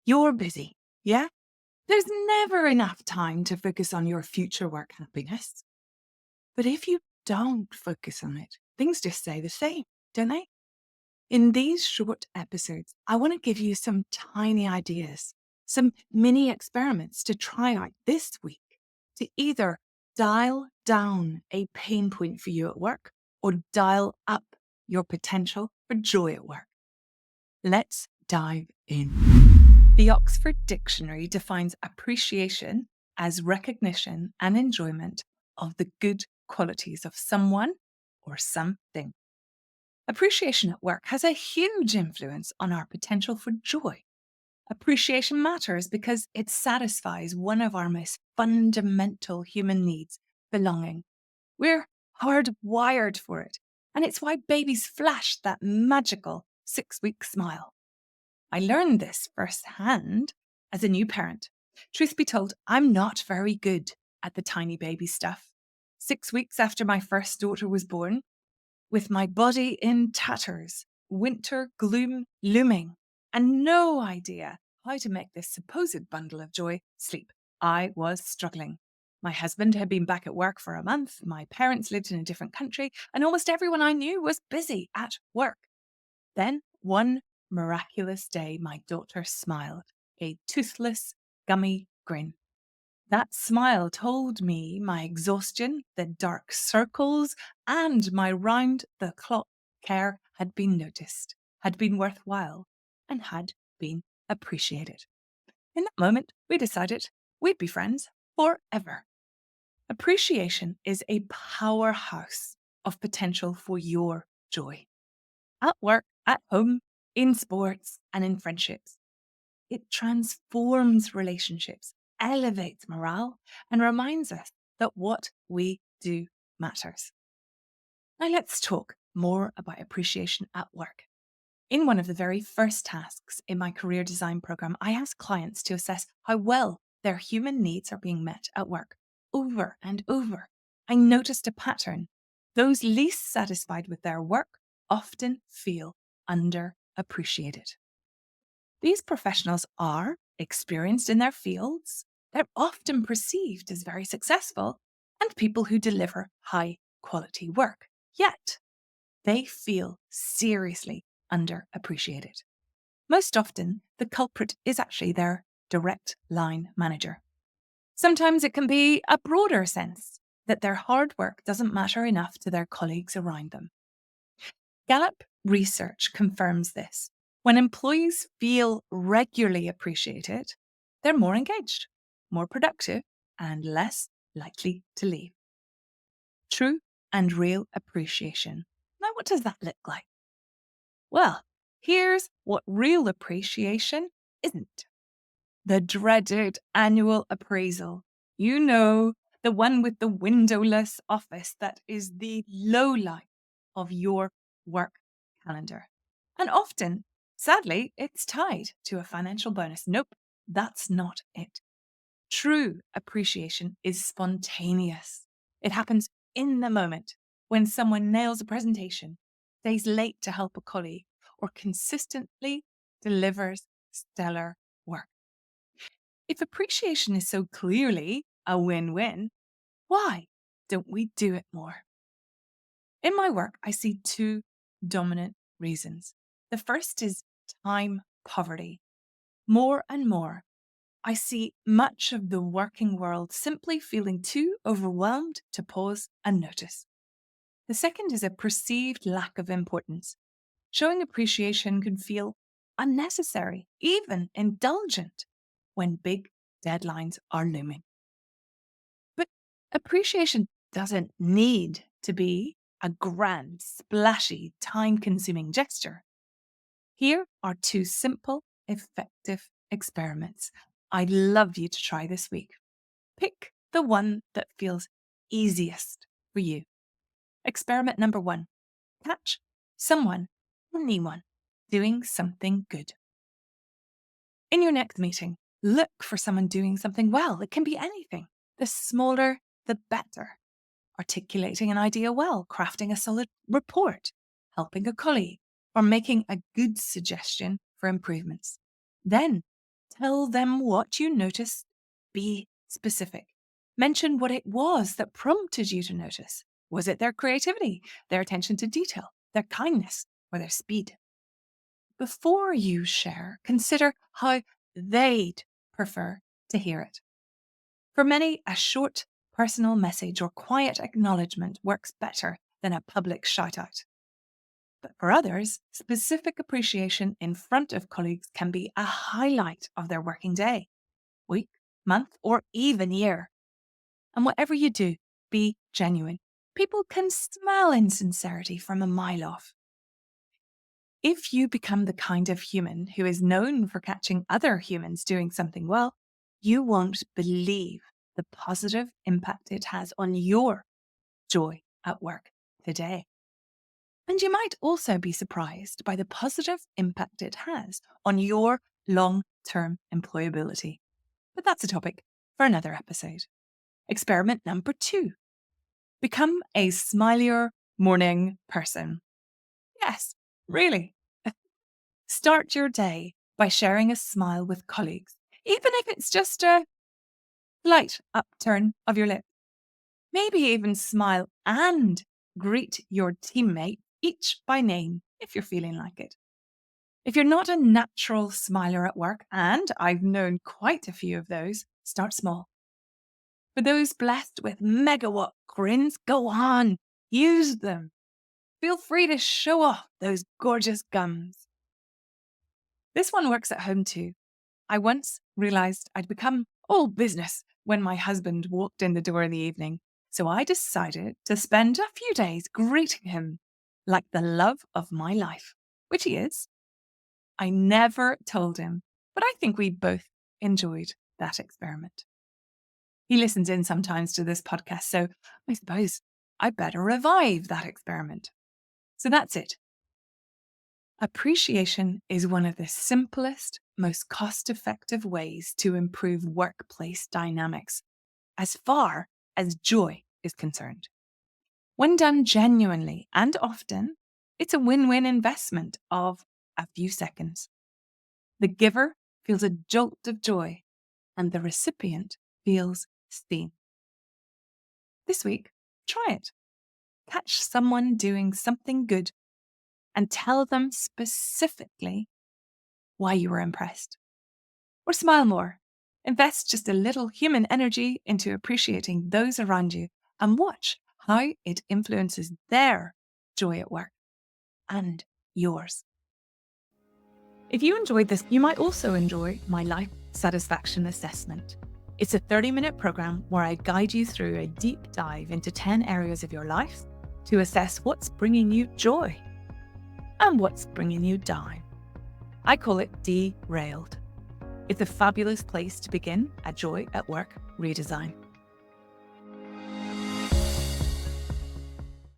You're busy, yeah? There's never enough time to focus on your future work happiness. But if you don't focus on it, things just stay the same, don't they? In these short episodes, I want to give you some tiny ideas, some mini experiments to try out this week to either dial down a pain point for you at work or dial up your potential for joy at work. Let's dive in. The Oxford Dictionary defines appreciation as recognition and enjoyment of the good qualities of someone or something. Appreciation at work has a huge influence on our potential for joy. Appreciation matters because it satisfies one of our most fundamental human needs, belonging. We're hardwired for it, and it's why babies flash that magical 6-week smile. I learned this firsthand as a new parent. Truth be told, I'm not very good at the tiny baby stuff. 6 weeks after my first daughter was born, with my body in tatters, winter gloom looming, and no idea how to make this supposed bundle of joy sleep, I was struggling. My husband had been back at work for a month, my parents lived in a different country, and almost everyone I knew was busy at work. Then, one miraculous day, my daughter smiled, a toothless, gummy grin. That smile told me my exhaustion, the dark circles, and my round-the-clock care had been noticed, had been worthwhile, and had been appreciated. In that moment, we decided we'd be friends forever. Appreciation is a powerhouse of potential for your joy. At work, at home, in sports, and in friendships. It transforms relationships, elevates morale, and reminds us that what we do matters. Now let's talk more about appreciation at work. In one of the very first tasks in my career design program, I ask clients to assess how well their human needs are being met at work, over and over. I noticed a pattern. Those least satisfied with their work often feel underappreciated. These professionals are experienced in their fields. They're often perceived as very successful and people who deliver high quality work. Yet, they feel seriously underappreciated. Most often, the culprit is actually their direct line manager. Sometimes it can be a broader sense that their hard work doesn't matter enough to their colleagues around them. Gallup research confirms this. When employees feel regularly appreciated, they're more engaged, more productive, and less likely to leave. True and real appreciation. Now, what does that look like? Well, here's what real appreciation isn't. The dreaded annual appraisal. You know, the one with the windowless office that is the lowlight of your work calendar. And often, sadly, it's tied to a financial bonus. Nope, that's not it. True appreciation is spontaneous. It happens in the moment when someone nails a presentation, stays late to help a colleague, or consistently delivers stellar work. If appreciation is so clearly a win-win, why don't we do it more? In my work, I see two dominant reasons. The first is time poverty. More and more, I see much of the working world simply feeling too overwhelmed to pause and notice. The second is a perceived lack of importance. Showing appreciation can feel unnecessary, even indulgent, when big deadlines are looming. But appreciation doesn't need to be a grand, splashy, time-consuming gesture. Here are two simple, effective experiments I'd love you to try this week. Pick the one that feels easiest for you. Experiment number 1. Catch someone, anyone, doing something good. In your next meeting, look for someone doing something well. It can be anything. The smaller, the better. Articulating an idea well, crafting a solid report, helping a colleague, or making a good suggestion for improvements. Then Tell them what you noticed. Be specific. Mention what it was that prompted you to notice. Was it their creativity, their attention to detail, their kindness, or their speed? Before you share, consider how they'd prefer to hear it. For many, a short personal message or quiet acknowledgement works better than a public shout out. But for others, specific appreciation in front of colleagues can be a highlight of their working day, week, month, or even year. And whatever you do, be genuine. People can smell insincerity from a mile off. If you become the kind of human who is known for catching other humans doing something well, you won't believe the positive impact it has on your joy at work today. And you might also be surprised by the positive impact it has on your long-term employability. But that's a topic for another episode. Experiment number 2. Become a smilier morning person. Yes, really. Start your day by sharing a smile with colleagues, even if it's just a slight upturn of your lip. Maybe even smile and greet your teammate each by name if you're feeling like it. If you're not a natural smiler at work, and I've known quite a few of those, start small. For those blessed with megawatt grins, go on, use them. Feel free to show off those gorgeous gums. This one works at home too. I once realized I'd become all business when my husband walked in the door in the evening, so I decided to spend a few days greeting him like the love of my life, which he is. I never told him, but I think we both enjoyed that experiment. He listens in sometimes to this podcast, so I suppose I better revive that experiment. So that's it. Appreciation is one of the simplest, most cost-effective ways to improve workplace dynamics, as far as joy is concerned. When done genuinely and often, it's a win-win investment of a few seconds. The giver feels a jolt of joy, and the recipient feels seen. This week, try it. Catch someone doing something good and tell them specifically why you were impressed. Or smile more. Invest just a little human energy into appreciating those around you and watch how it influences their joy at work and yours. If you enjoyed this, you might also enjoy my Life Satisfaction Assessment. It's a 30-minute program where I guide you through a deep dive into 10 areas of your life to assess what's bringing you joy and what's bringing you down. I call it Derailed. It's a fabulous place to begin a joy at work redesign.